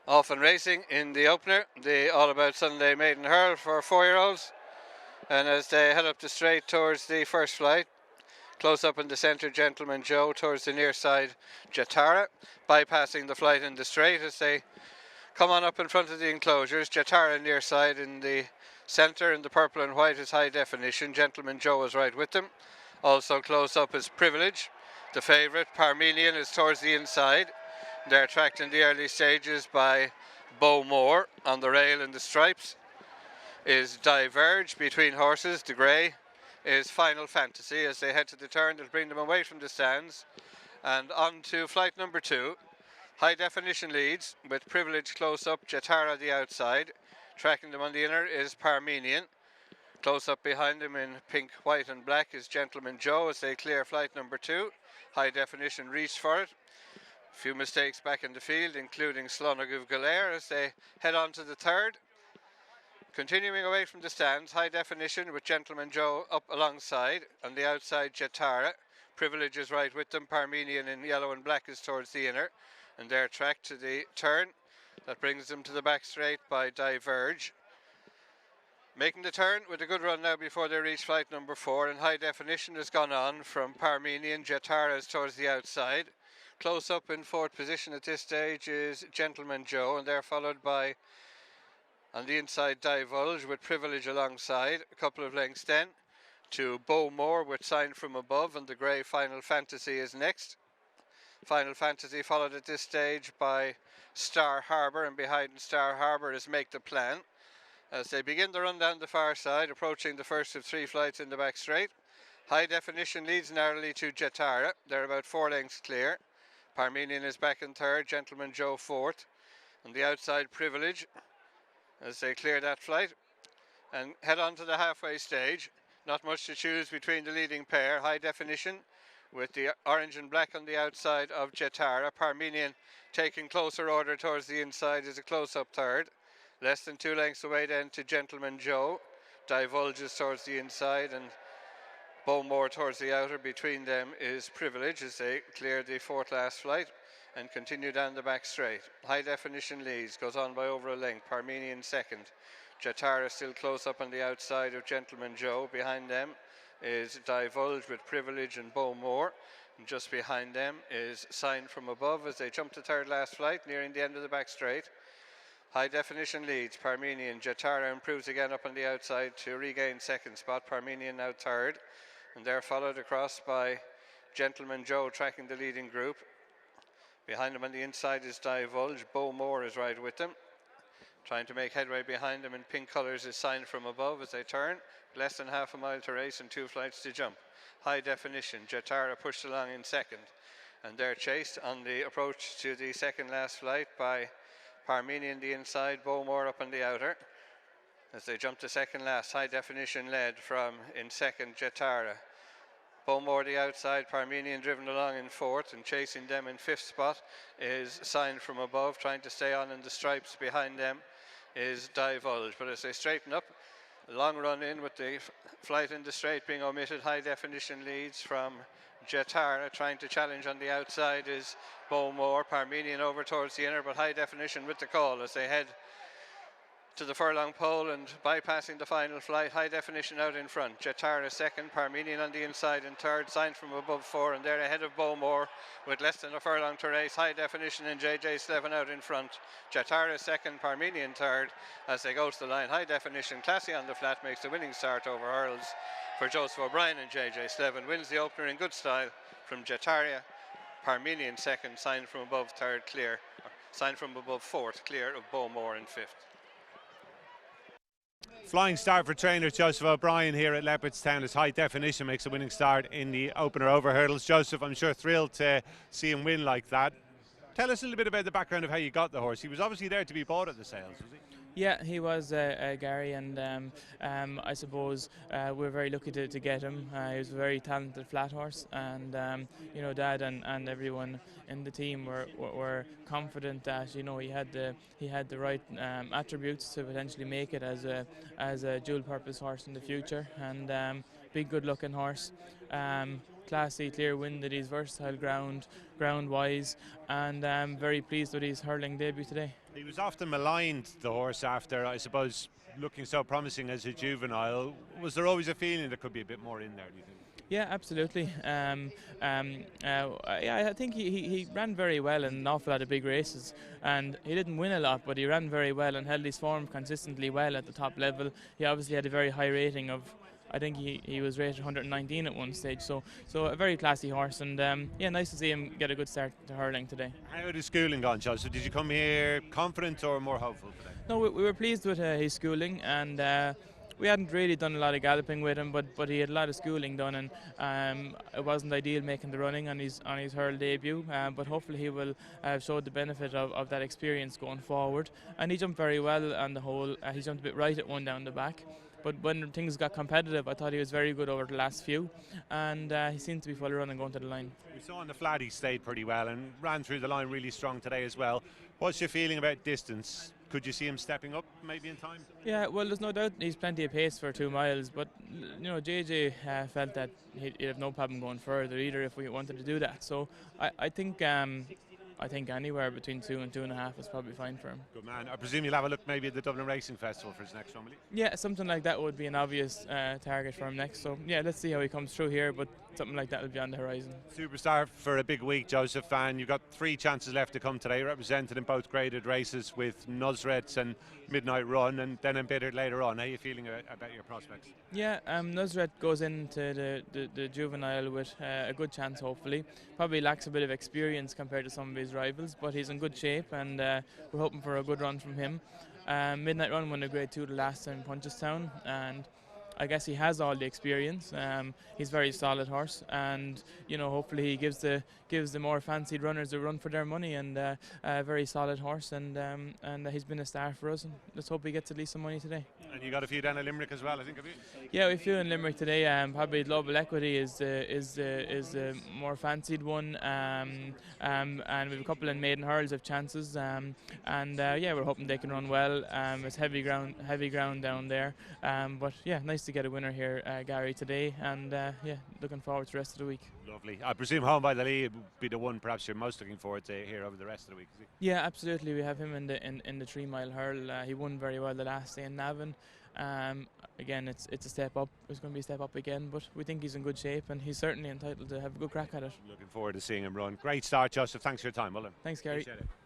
Off and racing in the opener, the All About Sunday Maiden Hurl for 4-year-olds. And as they head up the straight towards the first flight, close up in the centre, Gentleman Joe towards the near side, Jatara, bypassing the flight in the straight as they come on up in front of the enclosures. Jatara near side in the centre, in the purple and white is High Definition. Gentleman Joe is right with them. Also close up is Privilege. The favourite, Parmenian, is towards the inside. They're tracked in the early stages by Bowmore on the rail in the stripes. Is Diverge between horses. The grey is Final Fantasy. As they head to the turn, they'll bring them away from the stands. And on to flight number 2. High Definition leads with Privilege close up, Jatara the outside. Tracking them on the inner is Parmenian. Close up behind them in pink, white and black is Gentleman Joe as they clear flight number 2. High Definition reach for it. A few mistakes back in the field, including Slonagh Galileo as they head on to the third. Continuing away from the stands, High Definition with Gentleman Joe up alongside. On the outside, Jatara. Privilege is right with them. Parmenian in yellow and black is towards the inner. And they're tracked to the turn. That brings them to the back straight by Diverge. Making the turn with a good run now before they reach flight number 4. And High Definition has gone on from Parmenian. Jatara is towards the outside. Close up in 4th position at this stage is Gentleman Joe. And they're followed by, on the inside, Divulge with Privilege alongside. A couple of lengths then to Bowmore with Sign from Above, and the grey Final Fantasy is next. Final Fantasy followed at this stage by Star Harbour, and behind Star Harbour is Make the Plan. As they begin the run down the far side, approaching the first of 3 flights in the back straight. High Definition leads narrowly to Jatara. They're about 4 lengths clear. Parmenian is back in third, Gentleman Joe 4th. On the outside, Privilege as they clear that flight and head on to the halfway stage. Not much to choose between the leading pair. High Definition with the orange and black on the outside of Jatara. Parmenian taking closer order towards the inside is a close-up third. Less than 2 lengths away then to Gentleman Joe. Divulges towards the inside and Bowmore towards the outer. Between them is Privilege as they clear the 4th last flight and continue down the back straight. High Definition leads, goes on by over a length. Parmenian second. Jatara still close up on the outside of Gentleman Joe. Behind them is Divulge with Privilege and Bowmore. And just behind them is Sign from Above as they jump to 3rd last flight, nearing the end of the back straight. High Definition leads. Parmenian. Jatara improves again up on the outside to regain 2nd spot. Parmenian now 3rd. And they're followed across by Gentleman Joe tracking the leading group. Behind them on the inside is Divulge. Bowmore is right with them. Trying to make headway behind them in pink colours is Sign from Above as they turn. Less than half a mile to race and 2 flights to jump. High Definition. Jatara pushed along in 2nd. And they're chased on the approach to the 2nd last flight by Parmenian the inside, Bowmore up on the outer. As they jump to 2nd last, High Definition led from in 2nd, Jatara. Bowmore the outside, Parmenian driven along in 4th, and chasing them in 5th spot is Sign from Above, trying to stay on in the stripes. Behind them is Divulge, but as they straighten up, a long run in with the flight in the straight being omitted. High Definition leads from Jatara. Trying to challenge on the outside is Bowmore. Parmenian over towards the inner, but High Definition with the call as they head to the furlong pole and bypassing the final flight. High Definition out in front. Jatara 2nd, Parmenian on the inside in 3rd, Sign from Above 4, and they're ahead of Bowmore with less than a furlong to race. High Definition and JJ Slevin out in front. Jatara 2nd, Parmenian 3rd as they go to the line. High Definition, classy on the flat, makes the winning start over hurdles for Joseph O'Brien, and JJ Slevin wins the opener in good style from Jatara. Parmenian 2nd, Sign from Above 3rd, clear. Sign from Above 4th, clear of Bowmore in 5th. Flying start for trainer Joseph O'Brien here at Leopardstown as High Definition makes a winning start in the opener over hurdles. Joseph, I'm sure thrilled to see him win like that. Tell us a little bit about the background of how you got the horse. He was obviously there to be bought at the sales, was he? Yeah, he was Gary, and I suppose we're very lucky to get him. He was a very talented flat horse, and you know, Dad and everyone in the team were confident that, you know, he had the right attributes to potentially make it as a dual purpose horse in the future, and big good looking horse. classy, clear win, that he's versatile ground wise, and very pleased with his hurling debut today. He was often maligned, the horse, after, I suppose, looking so promising as a juvenile. Was there always a feeling there could be a bit more in there, do you think? Yeah, absolutely. Yeah, I think he ran very well in an awful lot of big races, and he didn't win a lot, but he ran very well and held his form consistently well at the top level. He obviously had a very high rating of, I think he was rated 119 at one stage, so a very classy horse, and yeah, nice to see him get a good start to hurling today. How had his schooling gone, Joseph? Did you come here confident or more hopeful today? No, we were pleased with his schooling, and we hadn't really done a lot of galloping with him, but he had a lot of schooling done, and it wasn't ideal making the running on his hurl debut, but hopefully he will show the benefit of that experience going forward. And he jumped very well on the whole. He jumped a bit right at one down the back, but when things got competitive, I thought he was very good over the last few, and he seemed to be fully running going to the line. We saw on the flat he stayed pretty well and ran through the line really strong today as well. What's your feeling about distance? Could you see him stepping up maybe in time? Yeah, well, there's no doubt he's plenty of pace for 2 miles, but JJ felt that he'd have no problem going further either if we wanted to do that. So I think anywhere between 2 and 2.5 is probably fine for him. Good man. I presume you'll have a look maybe at the Dublin Racing Festival for his next one, will you? Yeah, something like that would be an obvious target for him next. So yeah, let's see how he comes through here, but something like that will be on the horizon. Superstar for a big week, Joseph, and you've got 3 chances left to come today, represented in both graded races with Nusret and Midnight Run, and then embittered later on. How are you feeling about your prospects? Yeah, Nusret goes into the juvenile with a good chance, hopefully. Probably lacks a bit of experience compared to some of his rivals, but he's in good shape, and we're hoping for a good run from him. Midnight Run won a Grade 2 the last time in Punchestown, and I guess he has all the experience. He's a very solid horse, and hopefully he gives the more fancied runners a run for their money, and a very solid horse, and he's been a star for us, and let's hope he gets at least some money today. And you got a few down at Limerick as well, I think, have you? Yeah, we have a few in Limerick today. Probably Global Equity is the more fancied one, and we have a couple in Maiden hurls of chances, and yeah, we're hoping they can run well. It's heavy ground down there, but yeah, nice to get a winner here, Gary, today, and yeah, looking forward to the rest of the week. Lovely. I presume Home by the Lee would be the one perhaps you're most looking forward to here over the rest of the week, is he? Yeah, absolutely. We have him in the 3 mile hurl. He won very well the last day in Navan. Again, it's a step up. It's going to be a step up again, but we think he's in good shape, and he's certainly entitled to have a good crack at it. Looking forward to seeing him run. Great start, Joseph. Thanks for your time. Well done. Thanks, Gary. Appreciate it.